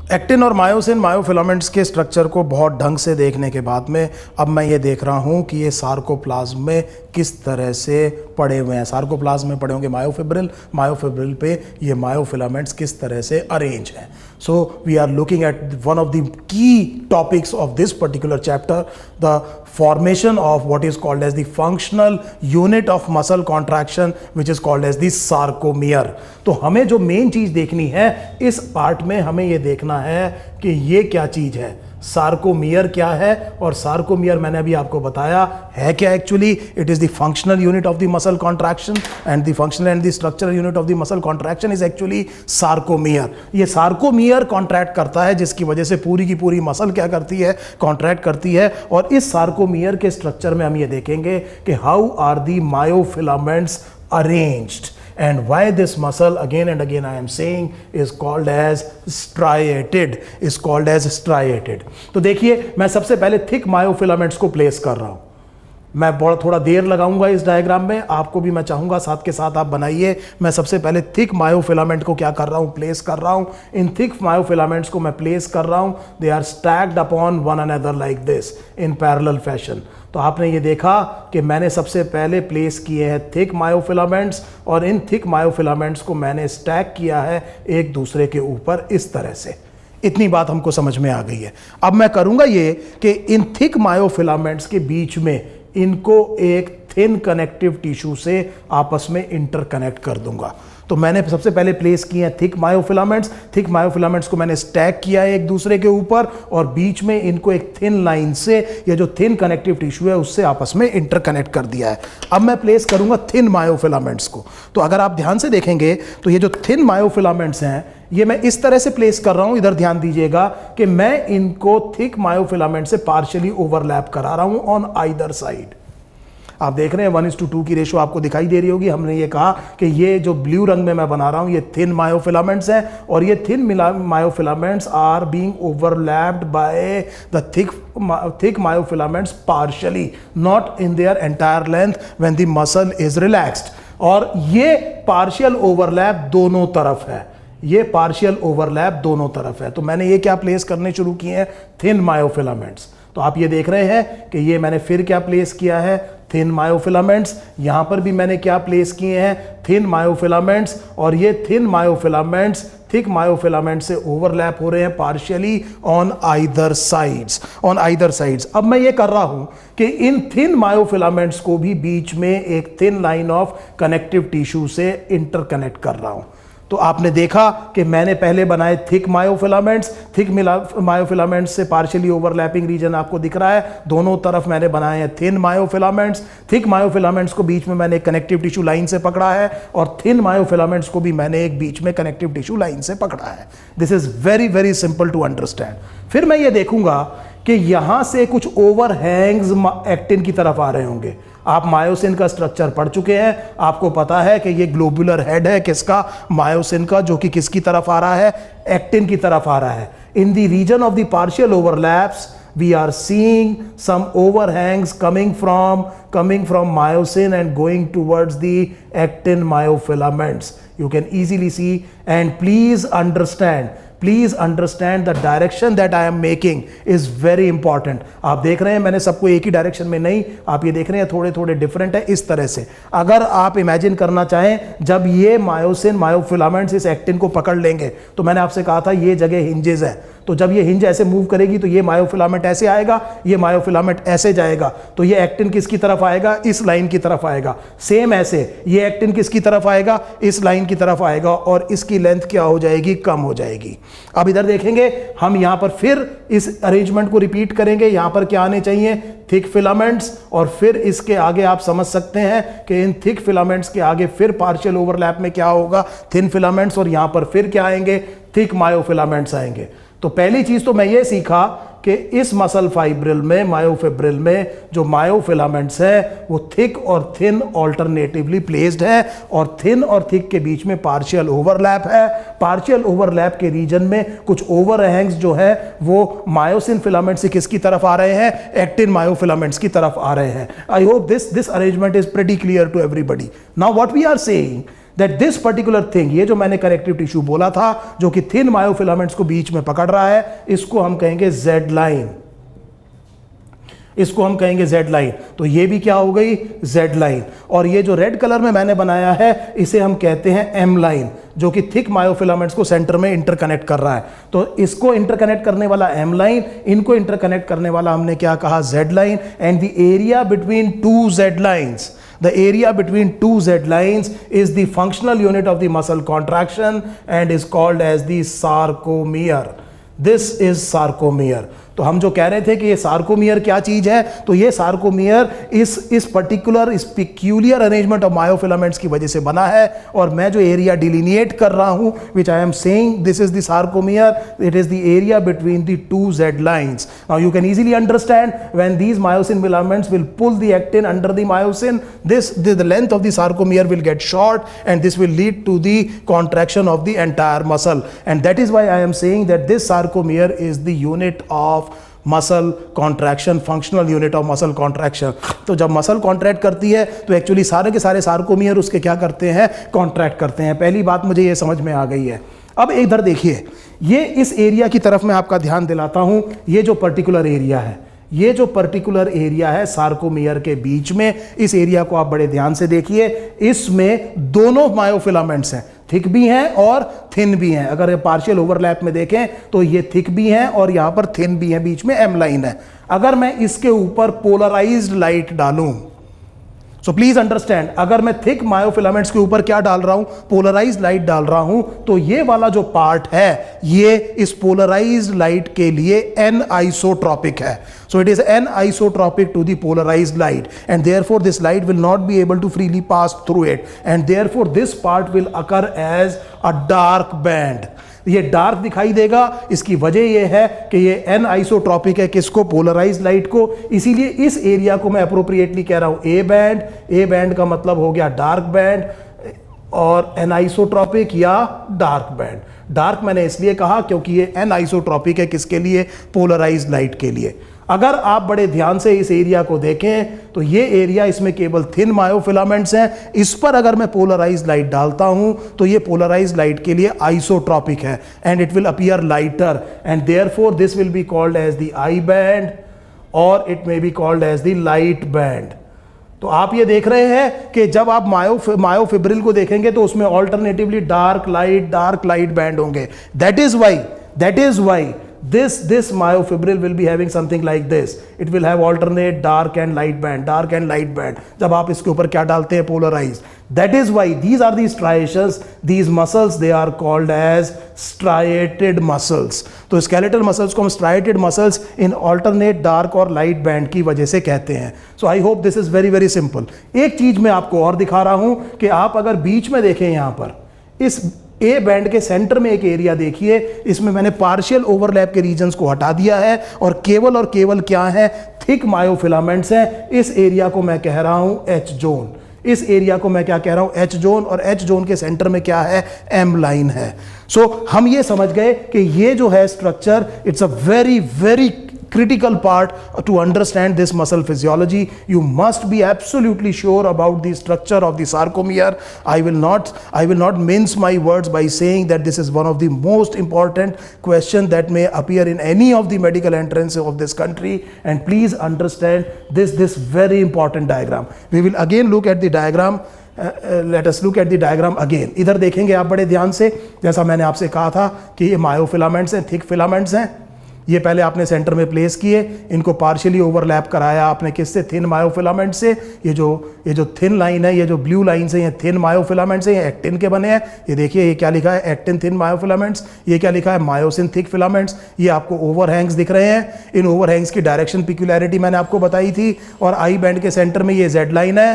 Actin और myosin myofilaments के structure को बहुत ढंग से देखने के बाद में अब मैं ये देख रहा हूँ कि ये सार्कोप्लाज्म में किस तरह से पड़े हुए हैं। सार्कोप्लाज्म में पड़े होंगे मायोफिब्रिल, मायोफिब्रिल पे ये मायोफिलामेंट्स किस तरह से अरेंज हैं। So we are looking at one of the key topics of this particular chapter, the formation of what is called as the functional unit of muscle contraction which is called as the sarcomere। तो हमें जो main चीज देखनी है इस part में, हमें ये देखना है कि ये क्या चीज है, सार्कोमियर क्या है। और सार्कोमियर मैंने अभी आपको बताया है क्या actually, it is the functional unit of the muscle contraction and the functional and the structural unit of the muscle contraction is actually sarcomere. ये सार्कोमियर कॉन्ट्रैक्ट करता है जिसकी वजह से पूरी की पूरी मसल क्या करती है, कॉन्ट्रैक्ट करती है। और इस सार्कोमियर के स्ट्रक्चर में हम ये देखेंगे कि how are the myofilaments arranged and why this muscle, again and again I am saying, is called as striated, is called as striated। तो देखिए मैं सबसे पहले थिक मायोफिलामेंट्स को प्लेस कर रहा हूं। मैं थोड़ा देर लगाऊंगा इस डायग्राम में, आपको भी मैं चाहूंगा साथ के साथ आप बनाइए। मैं सबसे पहले थिक मायोफिलामेंट को क्या कर रहा हूं, प्लेस कर रहा हूं। इन थिक मायोफिलामेंट्स को मैं प्लेस कर रहा हूं, they are stacked upon one another like this in parallel fashion. तो आपने ये देखा कि मैंने सबसे पहले प्लेस किए हैं थिक मायोफिलामेंट्स और इन थिक मायोफिलामेंट्स को मैंने स्टैक किया है एक दूसरे के ऊपर इस तरह से। इतनी बात हमको समझ में आ गई है। अब मैं करूंगा ये कि इन थिक मायोफिलामेंट्स के बीच में इनको एक थिन कनेक्टिव टिश्यू से आपस में इंटरकनेक्ट कर दूंगा। तो मैंने सबसे पहले प्लेस किए हैं थिक मायोफिलामेंट्स। थिक मायोफिलामेंट्स को मैंने स्टैक किया है एक दूसरे के ऊपर और बीच में इनको एक थिन लाइन से, ये जो थिन कनेक्टिव टिश्यू है उससे आपस में इंटरकनेक्ट कर दिया है। अब मैं प्लेस करूंगा थिन मायोफिलामेंट्स को। तो अगर आप ध्यान से देखेंगे तो ये जो थिन मायोफिलामेंट्स हैं ये मैं इस तरह से प्लेस कर रहा हूं, इधर ध्यान दीजिएगा कि मैं इनको थिक मायोफिलामेंट से पार्शियली ओवरलैप करा रहा हूं ऑन आइदर साइड। आप देख रहे हैं 1:2 की रेशो आपको दिखाई दे रही होगी। हमने ये कहा कि ये जो ब्लू रंग में मैं बना रहा हूं ये थिन मायोफिलामेंट्स हैं और ये thin myofilaments are being overlapped by the thick myofilaments partially, not in their entire length when the muscle is relaxed. और ये पार्शियल ओवरलैप दोनों तरफ है, ये पार्शियल ओवरलैप दोनों तरफ है। तो मैंने ये क्या प्लेस करने शुरू किए हैं, थिन मायोफिलामेंट्स। तो आप ये देख रहे हैं कि ये मैंने फिर क्या प्लेस किया है, थिन मायोफिलामेंट्स। यहां पर भी मैंने क्या प्लेस किए हैं, थिन मायोफिलामेंट्स। और ये थिन मायोफिलामेंट्स थिक मायोफिलामेंट से ओवरलैप हो रहे हैं partially on either sides, on either sides. अब मैं ये कर रहा हूं कि इन थिन मायोफिलामेंट्स को भी बीच में एक thin line of connective tissue से इंटरकनेक्ट कर रहा हूं। तो आपने देखा कि मैंने पहले बनाए थिक मायोफिलामेंट्स, थिक मायोफिलामेंट्स से पार्शियली ओवरलैपिंग रीजन आपको दिख रहा है, दोनों तरफ मैंने बनाए हैं थिन मायोफिलामेंट्स। थिक मायोफिलामेंट्स को बीच में मैंने एक कनेक्टिव टिश्यू लाइन से पकड़ा है और थिन मायोफिलामेंट्स को भी मैंने एक बीच में कनेक्टिव टिश्यू लाइन से पकड़ा है। This is very very simple to understand. फिर मैं ये देखूंगा कि यहां से कुछ ओवरहैंग्स एक्टिन की तरफ आ रहे होंगे। आप मायोसिन का स्ट्रक्चर पढ़ चुके हैं, आपको पता है कि ये ग्लोबुलर हेड है किसका, मायोसिन का, जो कि किसकी तरफ आ रहा है, एक्टिन की तरफ आ रहा है। In the region of the partial overlaps we are seeing some overhangs coming from myosin and going towards the actin myofilaments. You can easily see, and please understand the direction that I am making is very important। आप देख रहे हैं मैंने सबको एक ही direction में नहीं, आप ये देख रहे हैं थोड़े थोड़े डिफरेंट है इस तरह से। अगर आप इमेजिन करना चाहें जब ये मायोसिन मायोफिलामेंट्स इस एक्टिन को पकड़ लेंगे, तो मैंने आपसे कहा था ये जगह हिंजेस है, तो जब ये हिंज ऐसे मूव करेगी तो ये मायोफिलामेंट ऐसे आएगा, ये मायोफिलामेंट ऐसे जाएगा, तो ये एक्टिन किसकी तरफ आएगा, इस लाइन की तरफ आएगा। सेम ऐसे ये एक्टिन किसकी तरफ आएगा, इस लाइन की तरफ आएगा और इसकी लेंथ क्या हो जाएगी, कम हो जाएगी। अब इधर देखेंगे हम, यहां पर फिर इस अरेंजमेंट को रिपीट करेंगे। यहां पर क्या आने चाहिए, थिक फिलामेंट्स, और फिर इसके आगे आप समझ सकते हैं कि इन थिक फिलामेंट्स के आगे फिर पार्शियल ओवरलैप में क्या होगा, थिन फिलामेंट्स, और यहां पर फिर क्या आएंगे, थिक मायोफिलामेंट्स आएंगे। तो पहली चीज तो मैं ये सीखा कि इस मसल फाइब्रिल में, मायोफिब्रिल में जो मायोफिलामेंट्स है वो थिक और थिन ऑल्टरनेटिवली प्लेस्ड है और थिन और थिक के बीच में पार्शियल ओवरलैप है। पार्शियल ओवरलैप के रीजन में कुछ ओवरहैंग्स जो है वो मायोसिन फिलामेंट से किसकी तरफ आ रहे हैं, एक्टिन मायोफिलामेंट्स की तरफ आ रहे हैं। I hope this arrangement is pretty clear to everybody. Now what we are saying that this particular thing, ये जो मैंने कनेक्टिव टिश्यू बोला था जो कि थिन मायोफिलामेंट्स को बीच में पकड़ रहा है, इसको हम कहेंगे जेड लाइन, इसको हम कहेंगे जेड लाइन। तो ये भी क्या हो गई, जेड लाइन। और ये जो रेड कलर में मैंने बनाया है इसे हम कहते हैं एम लाइन, जो कि थिक मायोफिलामेंट्स को सेंटर में इंटरकनेक्ट कर रहा है। तो इसको इंटरकनेक्ट करने वाला एम लाइन, इनको इंटरकनेक्ट करने वाला हमने क्या कहा, Z line. And the area between two Z lines, the area between two Z lines is the functional unit of the muscle contraction and is called as the sarcomere. This is sarcomere. तो हम जो कह रहे थे कि ये sarcomere क्या चीज है, तो ये सार्कोमियर इस पर्टिकुलर, इस पिक्यूलियर अरेंजमेंट ऑफ मायोफिलामेंट्स की वजह से बना है। और मैं जो एरिया डिलीनिएट कर रहा हूं, which I am saying this is the sarcomere, it is the area between the two Z lines. Now you can easily understand when these myosin filaments will pull the actin under the myosin, the length of the sarcomere will get short and this will lead to the contraction of the entire muscle. And that is why I am saying that this sarcomere is the unit of muscle contraction, functional unit of muscle contraction. तो जब muscle contract करती है तो actually सारे के सारे sarcomere उसके क्या करते हैं, कॉन्ट्रैक्ट करते हैं। पहली बात मुझे ये समझ में आ गई है। अब इधर देखिए, ये इस एरिया की तरफ मैं आपका ध्यान दिलाता हूं। ये जो पर्टिकुलर एरिया है, ये जो पर्टिकुलर एरिया है सार्कोमियर के बीच में, इस एरिया को आप बड़े ध्यान से देखिए। इसमें दोनों मायोफिलामेंट्स हैं, थिक भी हैं और थिन भी हैं। अगर पार्शियल ओवरलैप में देखें तो ये थिक भी हैं और यहां पर थिन भी हैं, बीच में एम लाइन है। अगर मैं इसके ऊपर पोलराइज्ड लाइट डालूं, सो प्लीज अंडरस्टैंड, अगर मैं थिक मायोफिलामेंट्स के ऊपर क्या डाल रहा हूं, पोलराइज्ड लाइट डाल रहा हूं, तो ये वाला जो पार्ट है ये इस पोलराइज्ड लाइट के लिए एन आइसोट्रॉपिक है। So it is anisotropic to the polarised light and therefore this light will not be able to freely pass through it and therefore this part will occur as a dark band. ये dark दिखाई देगा, इसकी वजह ये है कि ये an isotropic है, किसको, पोलराइज्ड लाइट को। इसीलिए इस एरिया को मैं अप्रोप्रिएटली कह रहा हूं ए बैंड। ए बैंड का मतलब हो गया डार्क बैंड और एन आइसोट्रॉपिक या डार्क बैंड। डार्क मैंने इसलिए कहा क्योंकि ये एन आइसोट्रॉपिक है, किसके लिए, पोलराइज्ड लाइट के लिए। अगर आप बड़े ध्यान से इस एरिया को देखें तो ये एरिया, इसमें केवल थिन मायोफिलामेंट्स हैं। इस पर अगर मैं पोलराइज्ड लाइट डालता हूं तो ये पोलराइज्ड लाइट के लिए आइसोट्रॉपिक है and it will appear lighter and therefore this will be called as the I band और it may be called as the light band. तो आप ये देख रहे हैं कि जब आप मायोफिब्रिल को देखेंगे तो उसमें ऑल्टरनेटिवली डार्क लाइट बैंड होंगे। That is why this myofibril will be having something like this. It will have alternate dark and light band. जब आप इसके ऊपर क्या डालते हैं, polarized. That is why these are the striations, these muscles, they are called as striated muscles. तो skeletal muscles को हम striated muscles in alternate dark और light band की वजह से कहते हैं. So I hope this is very very simple. एक चीज मैं आपको और दिखा रहा हूं कि आप अगर बीच में देखें, यहां पर इस ए बैंड के सेंटर में एक एरिया देखिए, इसमें मैंने पार्शियल ओवरलैप के रीजन्स को हटा दिया है और केवल क्या है, थिक मायोफिलामेंट्स हैं। इस एरिया को मैं कह रहा हूं एच जोन। इस एरिया को मैं क्या कह रहा हूं, एच जोन। और एच जोन के सेंटर में क्या है, एम लाइन है। सो हम ये समझ गए कि ये जो है structure, it's a very very critical part to understand this muscle physiology. You must be absolutely sure about the structure of the sarcomere. I will not mince my words by saying that this is one of the most important question that may appear in any of the medical entrance of this country, and please understand this very important diagram. We will again look at the diagram. Let us look at the diagram again. इधर देखेंगे आप बड़े ध्यान से, जैसा मैंने आपसे कहा था कि ये मायोफिलामेंट्स हैं, थिक फिलामेंट्स हैं। ये पहले आपने सेंटर में प्लेस किए, इनको पार्शियली ओवरलैप कराया आपने किससे, थिन मायोफिलामेंट से। ये जो थिन लाइन है, ये जो ब्लू लाइन है, ये थिन मायोफिलामेंट्स हैं, ये एक्टिन के बने हैं। ये देखिए, ये क्या लिखा है, एक्टिन थिन मायोफिलामेंट्स। ये क्या लिखा है, मायोसिन थिक फिलामेंट्स। ये आपको ओवरहैंग्स दिख रहे हैं। इन ओवरहैंग्स की डायरेक्शन पिक्युलैरिटी मैंने आपको बताई थी। और आई बैंड के सेंटर में ये जेड लाइन है।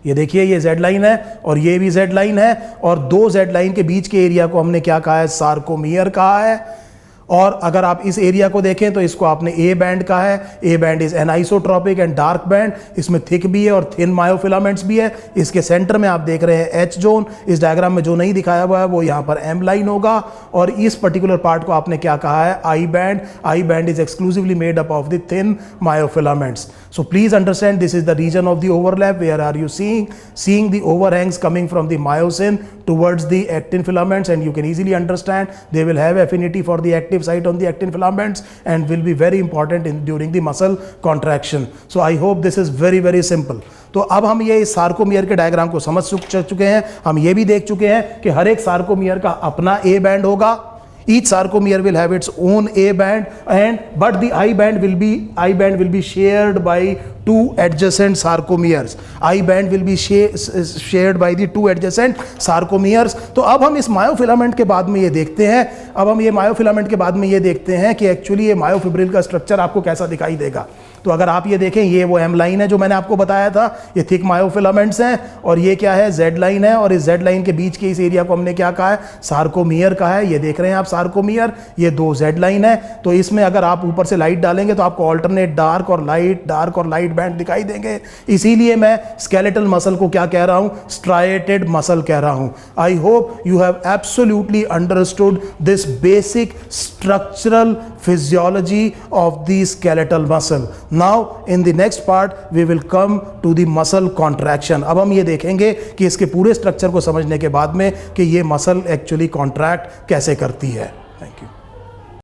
ये देखिए, ये जेड लाइन है और ये भी जेड लाइन है, और दो जेड लाइन के बीच के एरिया को हमने क्या कहा है, सार्कोमियर कहा है। और अगर आप इस एरिया को देखें तो इसको आपने ए बैंड कहा है। A band is anisotropic and dark band, इसमें थिक भी है और थिन मायोफिलामेंट्स भी है। इसके सेंटर में आप देख रहे हैं एच जोन, इस डायग्राम में जो नहीं दिखाया हुआ है वो यहाँ पर एम लाइन होगा। और इस पर्टिकुलर पार्ट को आपने क्या कहा है, I band. I band is exclusively made up of the thin myofilaments. So please understand, this is the region of the overlap. Where are you seeing the overhangs coming from the myosin towards the actin filaments, and you can easily understand they will have affinity for the active site on the actin filaments and will be very important during the muscle contraction. So I hope this is very simple. तो अब हम ये sarcomere के diagram को समझ चुके हैं। हम ये भी देख चुके हैं कि हर एक सार्कोमियर का अपना ए बैंड होगा। Each sarcomere will have its own A band, but the I band will be shared by two adjacent sarcomeres. I band will be shared by the two adjacent sarcomeres. तो अब हम इस myofilament के बाद में ये देखते हैं कि एक्चुअली ये मायोफिब्रिल का स्ट्रक्चर आपको कैसा दिखाई देगा। तो अगर आप ये देखें, ये वो एम लाइन है जो मैंने आपको बताया था, ये थिक मायोफिलामेंट्स हैं, और ये क्या है, जेड लाइन है, और इस जेड लाइन के बीच के इस एरिया को हमने क्या कहा है, सार्कोमियर कहा है। ये देख रहे हैं आप सार्कोमियर, ये दो जेड लाइन है। तो इसमें अगर आप ऊपर से लाइट डालेंगे तो आपको ऑल्टरनेट डार्क और लाइट बैंड दिखाई देंगे। इसीलिए मैं स्केलेटल मसल को क्या कह रहा हूं, स्ट्राइएटेड मसल कह रहा हूं। I hope you have absolutely understood this basic structural physiology of the skeletal muscle. Now in the next part we will come to the muscle contraction. अब हम ये देखेंगे कि इसके पूरे स्ट्रक्चर को समझने के बाद में कि ये मसल एक्चुअली कॉन्ट्रैक्ट कैसे करती है। Thank you.